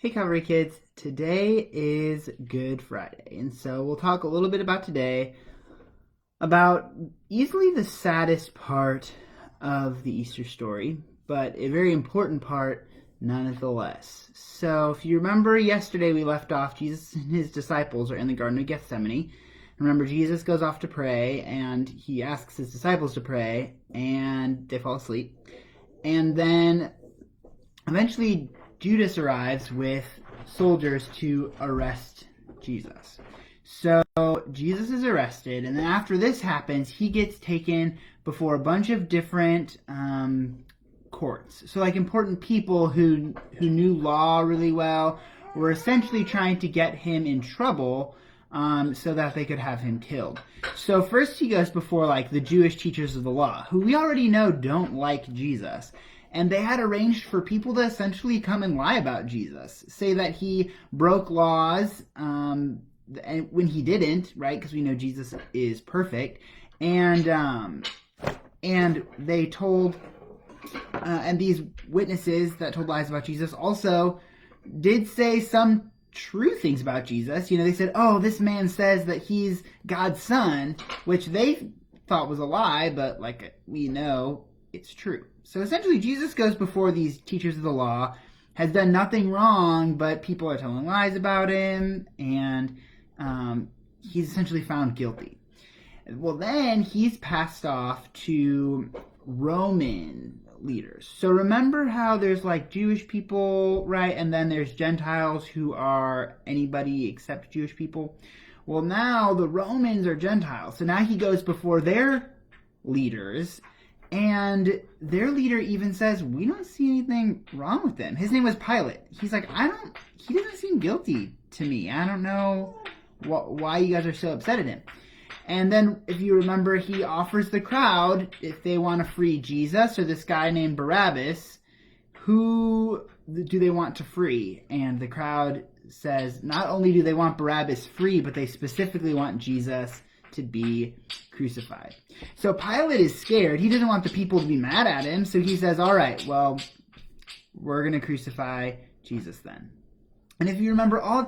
Hey Calvary kids, today is Good Friday, and so we'll talk a little bit about today about easily the saddest part of the Easter story, but a very important part nonetheless. So if you remember yesterday we left off, Jesus and his disciples are in the Garden of Gethsemane. Remember, Jesus goes off to pray, and he asks his disciples to pray, and they fall asleep. And then eventually Judas arrives with soldiers to arrest Jesus. So Jesus is arrested, and then after this happens, he gets taken before a bunch of different courts. So like important people who knew law really well were essentially trying to get him in trouble so that they could have him killed. So first he goes before like the Jewish teachers of the law, who we already know don't like Jesus. And they had arranged for people to essentially come and lie about Jesus, say that he broke laws, and when he didn't, right? Because we know Jesus is perfect, and they told, and these witnesses that told lies about Jesus also did say some true things about Jesus. You know, they said, "Oh, this man says that he's God's son," which they thought was a lie, but like we know, it's true. So essentially, Jesus goes before these teachers of the law, has done nothing wrong, but people are telling lies about him, and he's essentially found guilty. Well, then he's passed off to Roman leaders. So remember how there's like Jewish people, right? And then there's Gentiles who are anybody except Jewish people. Well, now the Romans are Gentiles. So now he goes before their leaders, and their leader even says, we don't see anything wrong with him. His name was Pilate. He's like, he doesn't seem guilty to me. I don't know why you guys are so upset at him. And then, if you remember, he offers the crowd, if they want to free Jesus or this guy named Barabbas, who do they want to free? And the crowd says, not only do they want Barabbas free, but they specifically want Jesus to be crucified. So Pilate is scared. He doesn't want the people to be mad at him, so he says, all right, well, we're going to crucify Jesus then. And if you remember, all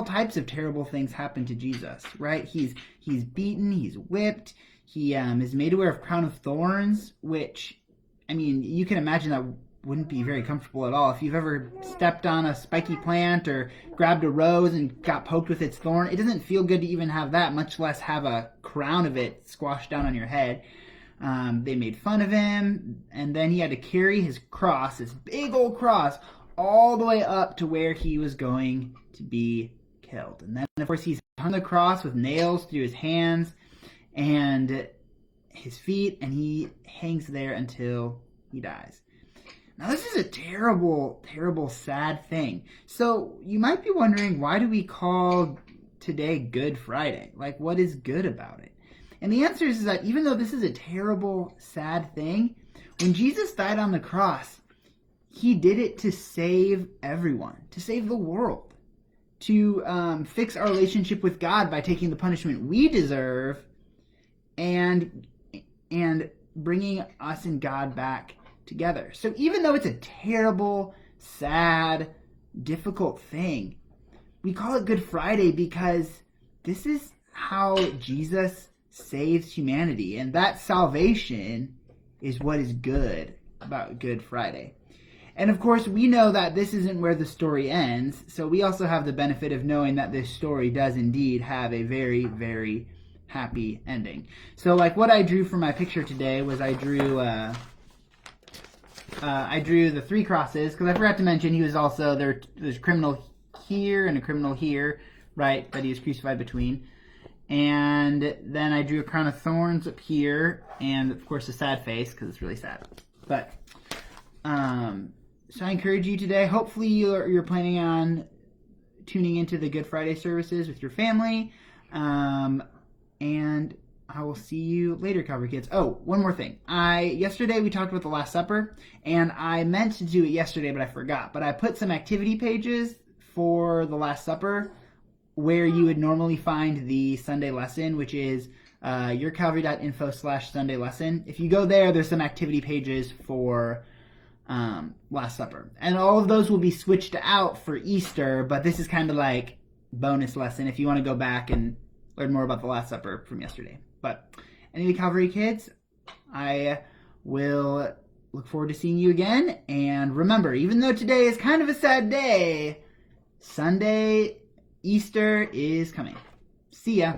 types of terrible things happen to Jesus, right? He's beaten, he's whipped, he is made to wear a crown of thorns, which, I mean, you can imagine that wouldn't be very comfortable at all. If you've ever stepped on a spiky plant or grabbed a rose and got poked with its thorn, it doesn't feel good to even have that, much less have a crown of it squashed down on your head. They made fun of him, and then he had to carry his cross, this big old cross, all the way up to where he was going to be killed. And then, of course, he's on the cross with nails through his hands and his feet, and he hangs there until he dies. Now, this is a terrible, terrible, sad thing. So you might be wondering, why do we call today Good Friday? Like, what is good about it? And the answer is that even though this is a terrible, sad thing, when Jesus died on the cross, he did it to save everyone, to save the world, to fix our relationship with God by taking the punishment we deserve and bringing us and God back together. So even though it's a terrible, sad, difficult thing, we call it Good Friday because this is how Jesus saves humanity, and that salvation is what is good about Good Friday. And of course, we know that this isn't where the story ends, so we also have the benefit of knowing that this story does indeed have a very, very happy ending. So like what I drew for my picture today was I drew the three crosses, because I forgot to mention he was also, there's a criminal here and a criminal here, right, that he was crucified between. And then I drew a crown of thorns up here, and of course a sad face, because it's really sad. But, so I encourage you today, hopefully you're planning on tuning into the Good Friday services with your family, and I will see you later, Calvary kids. Oh, one more thing. Yesterday we talked about the Last Supper, and I meant to do it yesterday, but I forgot. But I put some activity pages for the Last Supper where you would normally find the Sunday lesson, which is yourcalvary.info/Sunday lesson. If you go there, there's some activity pages for Last Supper. And all of those will be switched out for Easter, but this is kind of like bonus lesson if you want to go back and learn more about the Last Supper from yesterday. But anyway, Calvary kids, I will look forward to seeing you again. And remember, even though today is kind of a sad day, Sunday, Easter is coming. See ya.